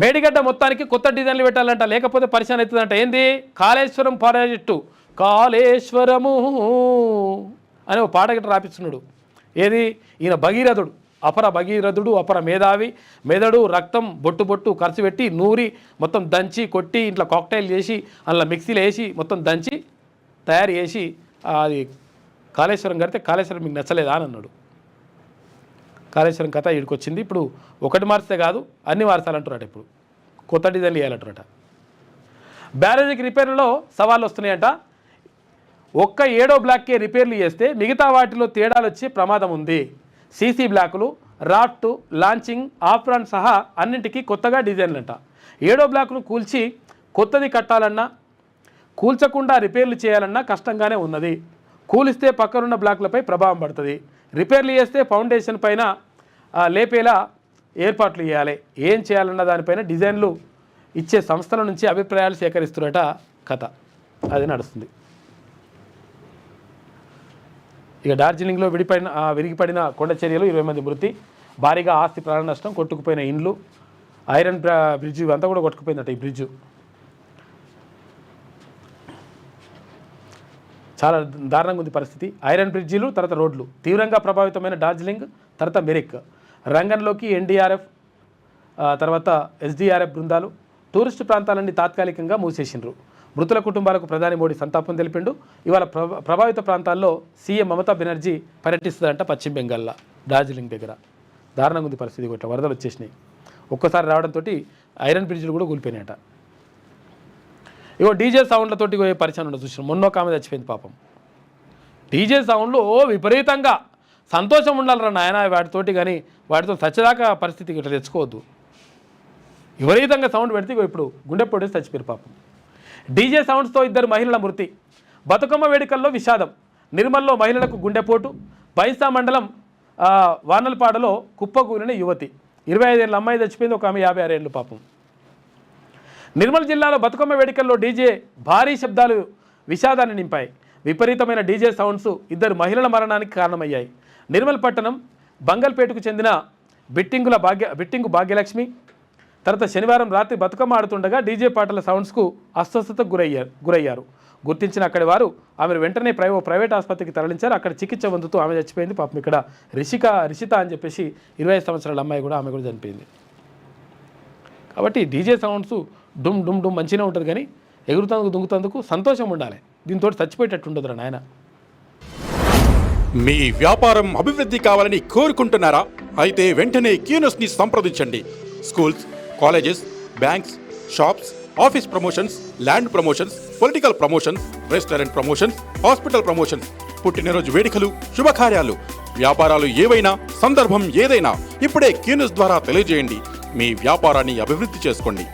మేడిగడ్డ మొత్తానికి కొత్త డిజైన్లు పెట్టాలంట, లేకపోతే పరిశాన్ అవుతుందంట. ఏంది? కాళేశ్వరం ప్రాజెక్టు, కాళేశ్వరము అని ఒక పాట గిట్ట రాపిస్తున్నాడు. ఏది? ఈయన భగీరథుడు, అపర భగీరథుడు, అపర మేధావి, మెదడు రక్తం బొట్టు బొట్టు ఖర్చు పెట్టి నూరి మొత్తం దంచి కొట్టి ఇంట్లో కాక్టైల్ చేసి అందులో మిక్సీలో వేసి మొత్తం దంచి తయారు చేసి అది కాళేశ్వరం కడితే కాళేశ్వరం మీకు నచ్చలేదా అని అన్నాడు. కాళేశ్వరం కథ ఇక్కడికి ఇప్పుడు ఒకటి మార్చితే కాదు అన్ని మార్చాలంటారట. ఇప్పుడు కొత్త డిజైన్లు వేయాలంటారట. బ్యారేజీకి రిపేర్లలో సవాళ్ళు వస్తున్నాయంట. ఒక్క 7వ బ్లాక్కే రిపేర్లు చేస్తే మిగతా వాటిలో తేడాలు వచ్చే ప్రమాదం ఉంది. సీసీ బ్లాకులు, రాఫ్ట్, లాంచింగ్, ఆఫ్రాన్ సహా అన్నింటికీ కొత్తగా డిజైన్లు అంట. 7వ బ్లాక్ను కూల్చి కొత్తది కట్టాలన్నా, కూల్చకుండా రిపేర్లు చేయాలన్నా కష్టంగానే ఉన్నది. కూలిస్తే పక్కనున్న బ్లాక్లపై ప్రభావం పడుతుంది. రిపేర్లు చేస్తే ఫౌండేషన్ పైన లేపేలా ఏర్పాట్లు చేయాలి. ఏం చేయాలన్న దానిపైన డిజైన్లు ఇచ్చే సంస్థల నుంచి అభిప్రాయాలు సేకరిస్తున్నట కథ. అది నడుస్తుంది. ఇక డార్జిలింగ్లో విరిగిపడిన కొండ చర్యలు, 20 మంది మృతి, భారీగా ఆస్తి ప్రాణ నష్టం, కొట్టుకుపోయిన ఇండ్లు, ఐరన్ బ్రిడ్జ్ అంతా కూడా కొట్టుకుపోయిందట. ఈ బ్రిడ్జు చాలా దారుణంగా ఉంది పరిస్థితి. ఐరన్ బ్రిడ్జీలు, తర్వాత రోడ్లు తీవ్రంగా ప్రభావితమైన డార్జిలింగ్, తర్వాత మెరిక్. రంగంలోకి ఎన్డీఆర్ఎఫ్ తర్వాత ఎస్డీఆర్ఎఫ్ బృందాలు. టూరిస్టు ప్రాంతాలన్నీ తాత్కాలికంగా మూసేసిండ్రు. మృతుల కుటుంబాలకు ప్రధాని మోడీ సంతాపం తెలిపిండు. ఇవాళ ప్రభావిత ప్రాంతాల్లో సీఎం మమతా బెనర్జీ పర్యటిస్తుందంట. పశ్చిమ బెంగాల్లో డార్జిలింగ్ దగ్గర దారుణంగా ఉంది పరిస్థితి. ఇట్లా వరదలు వచ్చేసినాయి. ఒక్కసారి రావడంతో ఐరన్ బ్రిడ్జ్లు కూడా కూలిపోయినాయట. ఇగో డీజే సౌండ్లతోటి పరిచయం ఉండదు చూసిన. మొన్న ఒక ఆమె చచ్చిపోయింది పాపం. డీజే సౌండ్లు విపరీతంగా సంతోషం ఉండాలరా నాయన వాటితోటి, కానీ వాటితో చచ్చేదాకా పరిస్థితి ఇట్లా తెచ్చుకోవద్దు. విపరీతంగా సౌండ్ పెడితే ఇప్పుడు గుండె పొడేసి చచ్చిపోయారు పాపం. డీజే సౌండ్స్తో 2 మహిళల మృతి. బతుకమ్మ వేడుకల్లో విషాదం. నిర్మల్లో మహిళలకు గుండెపోటు. బైసా మండలం వానల్పాడలో కుప్పకూలిన యువతి. 25 ఏళ్ళ అమ్మాయి చచ్చిపోయింది. ఒక ఆమె 56 ఏళ్ళు పాపం. నిర్మల్ జిల్లాలో బతుకమ్మ వేడుకల్లో డీజే భారీ శబ్దాలు విషాదాన్ని నింపాయి. విపరీతమైన డీజే సౌండ్స్ 2 మహిళల మరణానికి కారణమయ్యాయి. నిర్మల్ పట్టణం బంగల్పేటకు చెందిన బిట్టింగు భాగ్యలక్ష్మి తర్వాత శనివారం రాత్రి బతుకమ్మ ఆడుతుండగా డీజే పాటల సౌండ్స్కు అస్వస్థతకు గురయ్యారు. గుర్తించిన అక్కడి వారు ఆమెను వెంటనే ప్రైవేట్ ఆసుపత్రికి తరలించారు. అక్కడ చికిత్స పొందుతూ ఆమె చచ్చిపోయింది పాపం. ఇక్కడ రిషిత అని చెప్పేసి 25 సంవత్సరాల అమ్మాయి కూడా ఆమె కూడా చనిపోయింది. కాబట్టి డీజే సౌండ్స్ డుమ్ డుమ్ డుమ్ మంచిగా ఉంటుంది, కానీ ఎగురుతందుకు దుంగుతందుకు సంతోషం ఉండాలి. దీంతో చచ్చిపోయేటట్టు ఉండదురా నాయన. మీ వ్యాపారం అభివృద్ధి కావాలని కోరుకుంటున్నారా? అయితే వెంటనే క్యూనస్ని సంప్రదించండి. Schools, colleges, banks, shops, office promotions, land promotions, political promotions, restaurant promotions, hospital promotions, పుట్టినరోజు వేడుకలు, శుభకార్యాలు, వ్యాపారాలు ఏవైనా, సందర్భం ఏదైనా ఇప్పుడే క్యూనస్ ద్వారా తెలియజేయండి. మీ వ్యాపారాన్ని అభివృద్ధి చేసుకోండి.